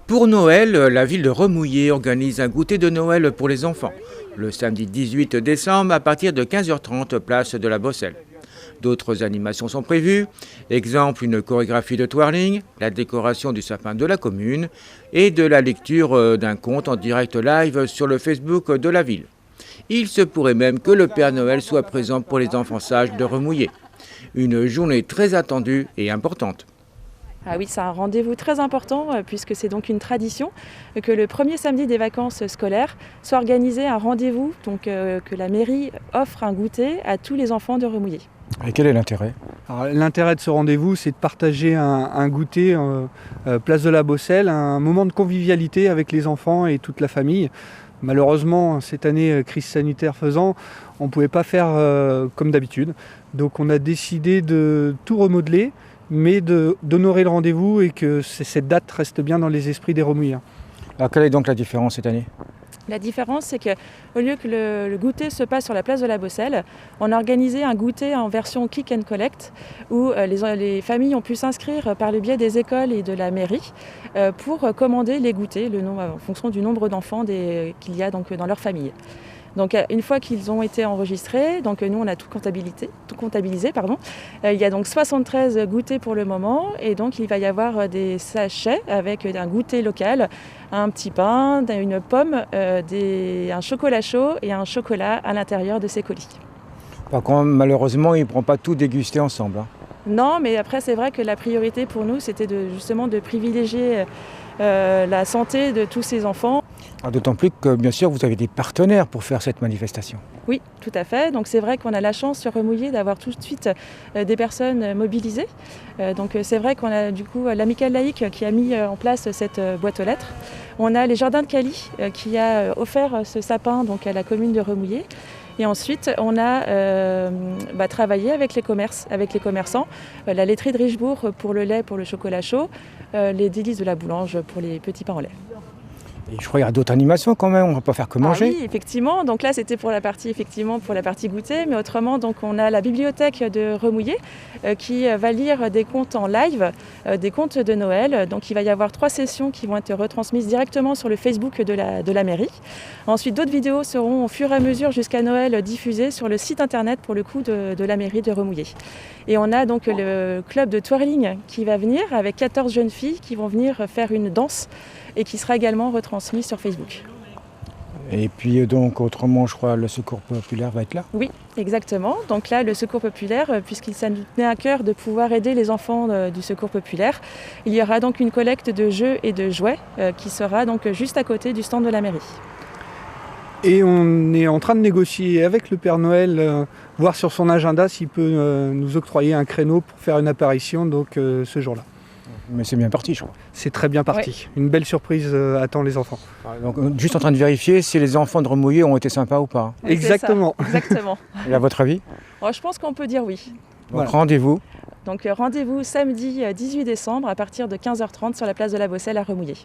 Pour Noël, la ville de Remouillé organise un goûter de Noël pour les enfants. Le samedi 18 décembre à partir de 15h30, place de la Bosselle. D'autres animations sont prévues, exemple une chorégraphie de twirling, la décoration du sapin de la commune et de la lecture d'un conte en direct live sur le Facebook de la ville. Il se pourrait même que le Père Noël soit présent pour les enfants sages de Remouillé. Une journée très attendue et importante. Ah oui, c'est un rendez-vous très important puisque c'est donc une tradition que le premier samedi des vacances scolaires soit organisé un rendez-vous, donc que la mairie offre un goûter à tous les enfants de Remouillé. Et quel est l'intérêt ? L'intérêt de ce rendez-vous, c'est de partager un goûter place de la Bosselle, un moment de convivialité avec les enfants et toute la famille. Malheureusement, cette année, crise sanitaire faisant, on ne pouvait pas faire comme d'habitude. Donc on a décidé de tout remodeler, mais d'honorer le rendez-vous et que cette date reste bien dans les esprits des Remouillards. Alors quelle est donc la différence cette année ? La différence, c'est qu'au lieu que le goûter se passe sur la place de la Bosselle, on a organisé un goûter en version Click and Collect où les familles ont pu s'inscrire par le biais des écoles et de la mairie pour commander les goûters en fonction du nombre d'enfants qu'il y a donc dans leur famille. Donc une fois qu'ils ont été enregistrés, donc nous on a tout comptabilisé. Il y a donc 73 goûters pour le moment et donc il va y avoir des sachets avec un goûter local, un petit pain, une pomme, un chocolat chaud et un chocolat à l'intérieur de ces colis. Par contre, malheureusement, ils ne pourront pas tout déguster ensemble. Non, mais après c'est vrai que la priorité pour nous c'était justement de privilégier la santé de tous ces enfants. D'autant plus que bien sûr vous avez des partenaires pour faire cette manifestation. Oui, tout à fait. Donc c'est vrai qu'on a la chance sur Remouillé d'avoir tout de suite des personnes mobilisées. Donc c'est vrai qu'on a du coup l'Amicale laïque qui a mis en place cette boîte aux lettres. On a les Jardins de Cali qui a offert ce sapin donc à la commune de Remouillé. Et ensuite, on a travaillé avec les commerçants, la laiterie de Richebourg pour le lait, pour le chocolat chaud, les délices de la boulange pour les petits pains au lait. Et je crois qu'il y a d'autres animations quand même, on ne va pas faire que manger. Oui, effectivement. Donc là, c'était pour la partie goûter, mais autrement, donc on a la bibliothèque de Remouillé qui va lire des contes en live, des contes de Noël. Donc il va y avoir 3 sessions qui vont être retransmises directement sur le Facebook de la mairie. Ensuite, d'autres vidéos seront au fur et à mesure jusqu'à Noël diffusées sur le site internet pour le coup de la mairie de Remouillé. Et on a donc le club de twirling qui va venir avec 14 jeunes filles qui vont venir faire une danse et qui sera également retransmis sur Facebook. Et puis donc autrement, je crois, le Secours populaire va être là. Oui, exactement. Donc là, le Secours populaire, puisqu'il s'en tenait à cœur de pouvoir aider les enfants du Secours populaire, il y aura donc une collecte de jeux et de jouets qui sera donc juste à côté du stand de la mairie. Et on est en train de négocier avec le Père Noël, voir sur son agenda s'il peut nous octroyer un créneau pour faire une apparition donc, ce jour-là. Mais c'est bien parti, je crois. C'est très bien parti. Ouais. Une belle surprise attend les enfants. Donc, juste en train de vérifier si les enfants de Remouillé ont été sympas ou pas. Oui, exactement. Exactement. Et à votre avis ? Je pense qu'on peut dire oui. Donc voilà. Rendez-vous. Donc rendez-vous samedi 18 décembre à partir de 15h30 sur la place de la Bosselle à Remouillé.